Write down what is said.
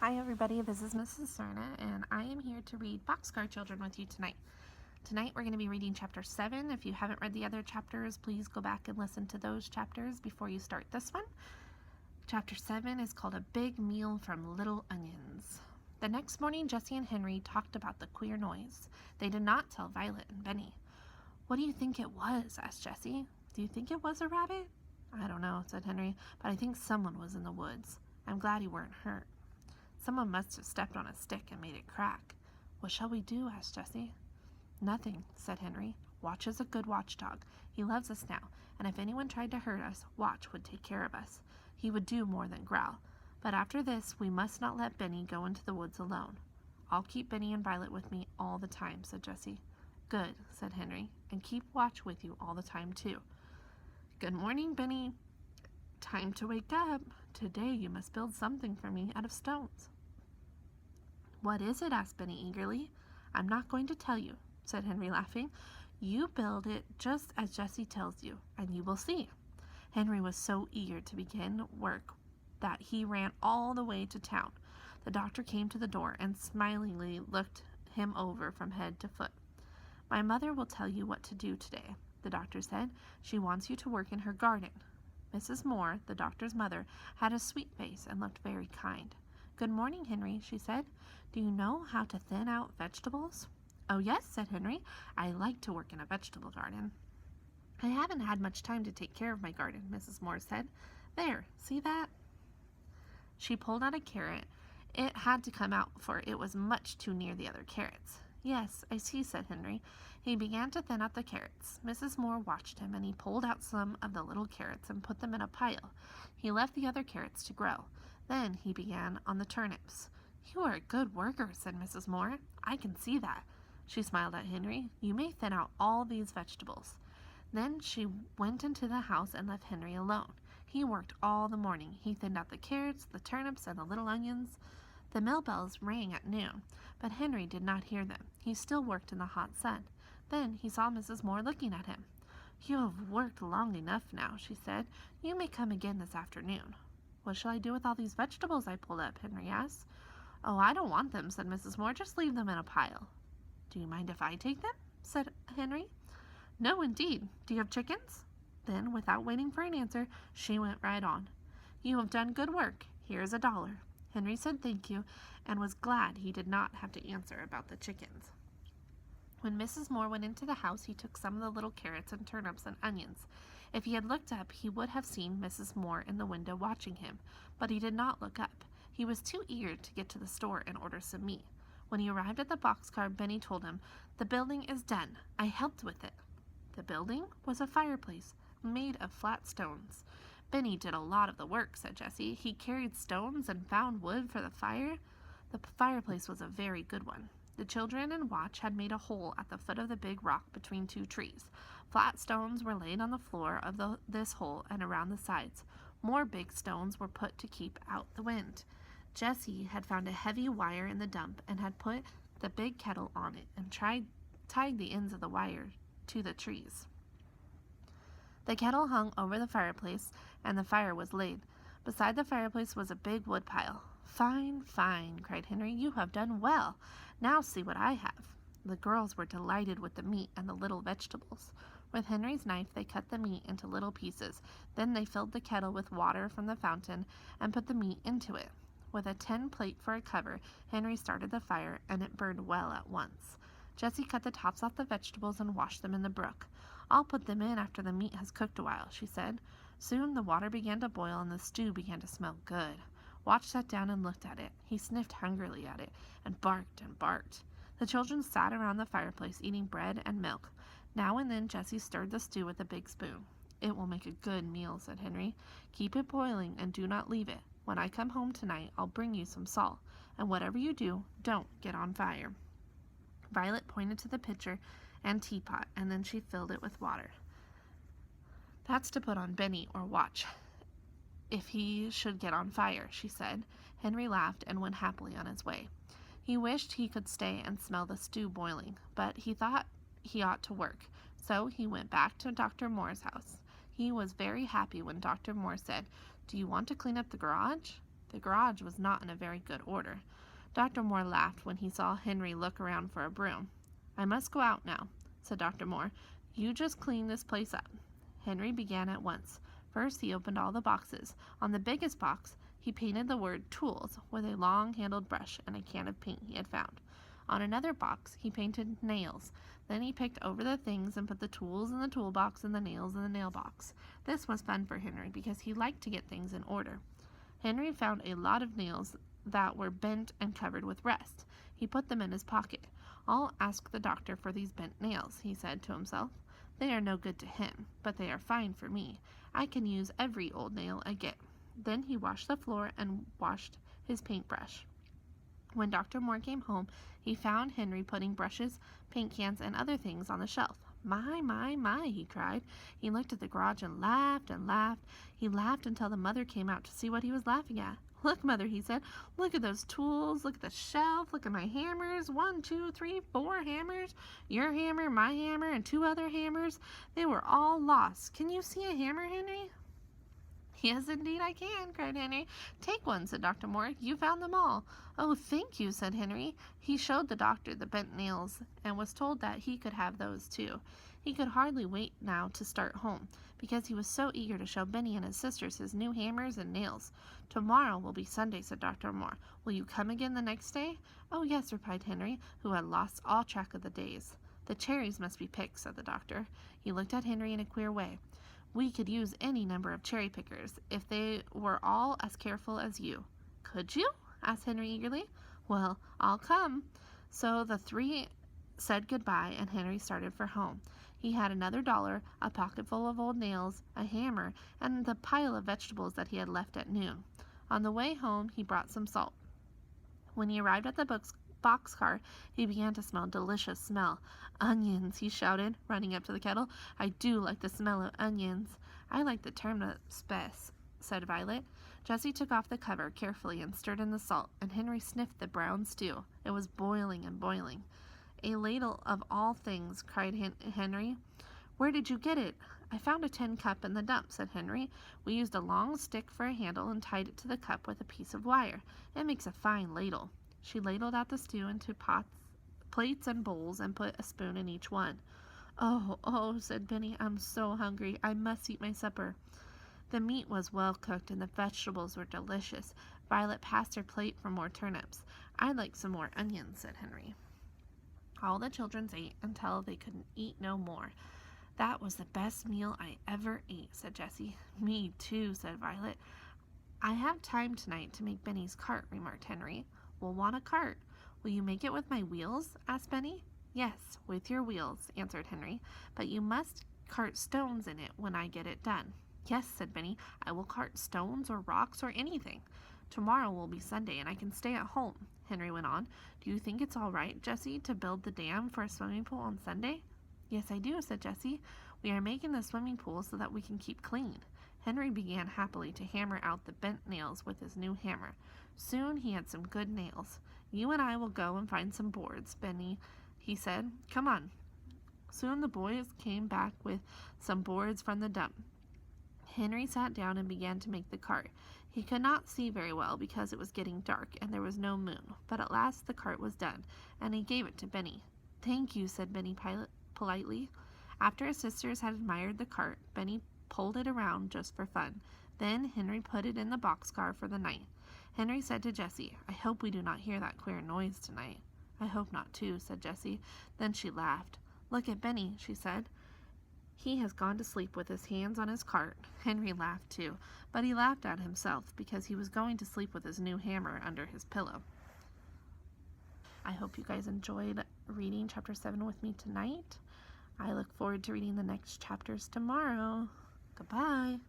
Hi everybody, this is Mrs. Serna, and I am here to read Boxcar Children with you tonight. Tonight we're going to be reading chapter 7. If you haven't read the other chapters, please go back and listen to those chapters before you start this one. Chapter 7 is called A Big Meal from Little Onions. The next morning, Jessie and Henry talked about the queer noise. They did not tell Violet and Benny. "What do you think it was?" asked Jessie. "Do you think it was a rabbit?" "I don't know," said Henry, "but I think someone was in the woods. I'm glad you weren't hurt." "Someone must have stepped on a stick and made it crack." "What shall we do?" asked Jessie. "Nothing," said Henry. "Watch is a good watchdog. He loves us now, and if anyone tried to hurt us, Watch would take care of us. He would do more than growl. But after this, we must not let Benny go into the woods alone." "I'll keep Benny and Violet with me all the time," said Jessie. "Good," said Henry, "and keep Watch with you all the time, too." "Good morning, Benny." "Time to wake up. Today you must build something for me out of stones." "What is it?" asked Benny eagerly. "I'm not going to tell you," said Henry, laughing. "You build it just as Jessie tells you, and you will see." Henry was so eager to begin work that he ran all the way to town. The doctor came to the door and smilingly looked him over from head to foot. "My mother will tell you what to do today," the doctor said. "She wants you to work in her garden." Mrs. Moore, the doctor's mother, had a sweet face and looked very kind. "Good morning, Henry," she said. "Do you know how to thin out vegetables?" "Oh, yes," said Henry. "I like to work in a vegetable garden." "I haven't had much time to take care of my garden," Mrs. Moore said. "There, see that?" She pulled out a carrot. It had to come out, for it was much too near the other carrots. "Yes, I see," said Henry. He began to thin out the carrots. Mrs. Moore watched him, and he pulled out some of the little carrots and put them in a pile. He left the other carrots to grow. Then he began on the turnips. "You are a good worker," said Mrs. Moore. "I can see that." She smiled at Henry. "You may thin out all these vegetables." Then she went into the house and left Henry alone. He worked all the morning. He thinned out the carrots, the turnips, and the little onions. The mill bells rang at noon, but Henry did not hear them. He still worked in the hot sun. Then he saw Mrs. Moore looking at him. "You have worked long enough now," she said. "You may come again this afternoon." "What shall I do with all these vegetables I pulled up?" Henry asked. "Oh, I don't want them," said Mrs. Moore. "Just leave them in a pile." "Do you mind if I take them?" said Henry. "No, indeed. Do you have chickens?" Then, without waiting for an answer, she went right on. "You have done good work. Here is $1. Henry said thank you, and was glad he did not have to answer about the chickens. When Mrs. Moore went into the house, he took some of the little carrots and turnips and onions. If he had looked up, he would have seen Mrs. Moore in the window watching him, but he did not look up. He was too eager to get to the store and order some meat. When he arrived at the boxcar, Benny told him, "The building is done. I helped with it." The building was a fireplace made of flat stones. "Benny did a lot of the work," said Jessie. "He carried stones and found wood for the fire." The fireplace was a very good one. The children and Watch had made a hole at the foot of the big rock between two trees. Flat stones were laid on the floor of this hole and around the sides. More big stones were put to keep out the wind. Jessie had found a heavy wire in the dump and had put the big kettle on it and tied the ends of the wire to the trees. The kettle hung over the fireplace, and the fire was laid. Beside the fireplace was a big wood pile. "Fine, fine," cried Henry. "You have done well. Now see what I have." The girls were delighted with the meat and the little vegetables. With Henry's knife they cut the meat into little pieces. Then they filled the kettle with water from the fountain and put the meat into it. With a tin plate for a cover, Henry started the fire, and it burned well at once. Jessie cut the tops off the vegetables and washed them in the brook. "I'll put them in after the meat has cooked a while," she said. Soon the water began to boil and the stew began to smell good. Watch sat down and looked at it. He sniffed hungrily at it and barked and barked. The children sat around the fireplace eating bread and milk. Now and then Jessie stirred the stew with a big spoon. "It will make a good meal," said Henry. "Keep it boiling and do not leave it. When I come home tonight, I'll bring you some salt, and whatever you do, don't get on fire." Violet pointed to the pitcher and teapot, and then she filled it with water. "That's to put on Benny or Watch if he should get on fire," she said. Henry laughed and went happily on his way. He wished he could stay and smell the stew boiling, but he thought he ought to work, so he went back to Dr. Moore's house. He was very happy when Dr. Moore said, "Do you want to clean up the garage?" The garage was not in a very good order. Dr. Moore laughed when he saw Henry look around for a broom. "I must go out now," said Dr. Moore. "You just clean this place up." Henry began at once. First, he opened all the boxes. On the biggest box, he painted the word "Tools" with a long-handled brush and a can of paint he had found. On another box, he painted "Nails." Then he picked over the things and put the tools in the toolbox and the nails in the nail box. This was fun for Henry because he liked to get things in order. Henry found a lot of nails that were bent and covered with rust. He put them in his pocket. "I'll ask the doctor for these bent nails," he said to himself. "They are no good to him, but they are fine for me. I can use every old nail I get." Then he washed the floor and washed his paintbrush. When Dr. Moore came home, he found Henry putting brushes, paint cans, and other things on the shelf. My, he cried. He looked at the garage and laughed and laughed. He laughed until the mother came out to see what he was laughing at. "Look, Mother," he said. "Look at those tools. Look at the shelf. Look at my hammers. 1, 2, 3, 4 hammers. Your hammer, my hammer, and 2 other hammers. They were all lost. Can you see a hammer, Henry?" "Yes, indeed I can," cried Henry. "Take one," said Dr. Moore. "You found them all." "Oh, thank you," said Henry. He showed the doctor the bent nails and was told that he could have those too. He could hardly wait now to start home, because he was so eager to show Benny and his sisters his new hammers and nails. "Tomorrow will be Sunday," said Dr. Moore. "Will you come again the next day?" "Oh, yes," replied Henry, who had lost all track of the days. "The cherries must be picked," said the doctor. He looked at Henry in a queer way. "We could use any number of cherry pickers if they were all as careful as you." "Could you?" asked Henry eagerly. "Well, I'll come." So the three said goodbye, and Henry started for home. He had another $1, a pocket full of old nails, a hammer, and the pile of vegetables that he had left at noon. On the way home, he brought some salt. When he arrived at the boxcar, he began to smell delicious smell. "Onions," he shouted, running up to the kettle. "I do like the smell of onions." "I like the turnips best," said Violet. Jessie took off the cover carefully and stirred in the salt, and Henry sniffed the brown stew. It was boiling and boiling. "A ladle of all things," cried Henry. "Where did you get it?" "I found a tin cup in the dump," said Henry. "We used a long stick for a handle and tied it to the cup with a piece of wire. It makes a fine ladle." She ladled out the stew into plates and bowls and put a spoon in each one. Oh, said Benny, "I'm so hungry. I must eat my supper." The meat was well cooked and the vegetables were delicious. Violet passed her plate for more turnips. "I'd like some more onions," said Henry. All the children ate until they couldn't eat no more. "That was the best meal I ever ate," said Jessie. "Me too," said Violet. "I have time tonight to make Benny's cart," remarked Henry. "We'll want a cart. Will you make it with my wheels?" asked Benny. "Yes, with your wheels," answered Henry. "But you must cart stones in it when I get it done." "Yes," said Benny. "I will cart stones or rocks or anything. Tomorrow will be Sunday and I can stay at home," Henry went on. "Do you think it's all right, Jessie, to build the dam for a swimming pool on Sunday?" "Yes, I do," said Jessie. "We are making the swimming pool so that we can keep clean." Henry began happily to hammer out the bent nails with his new hammer. Soon he had some good nails. "You and I will go and find some boards, Benny," he said. "Come on." Soon the boys came back with some boards from the dump. Henry sat down and began to make the cart. He could not see very well because it was getting dark and there was no moon, but at last the cart was done, and he gave it to Benny. "Thank you," said Benny politely. After his sisters had admired the cart, Benny pulled it around just for fun. Then Henry put it in the boxcar for the night. Henry said to Jessie, "I hope we do not hear that queer noise tonight." "I hope not too," said Jessie. Then she laughed. "Look at Benny," she said. "He has gone to sleep with his hands on his cart." Henry laughed too, but he laughed at himself because he was going to sleep with his new hammer under his pillow. I hope you guys enjoyed reading chapter 7 with me tonight. I look forward to reading the next chapters tomorrow. Goodbye.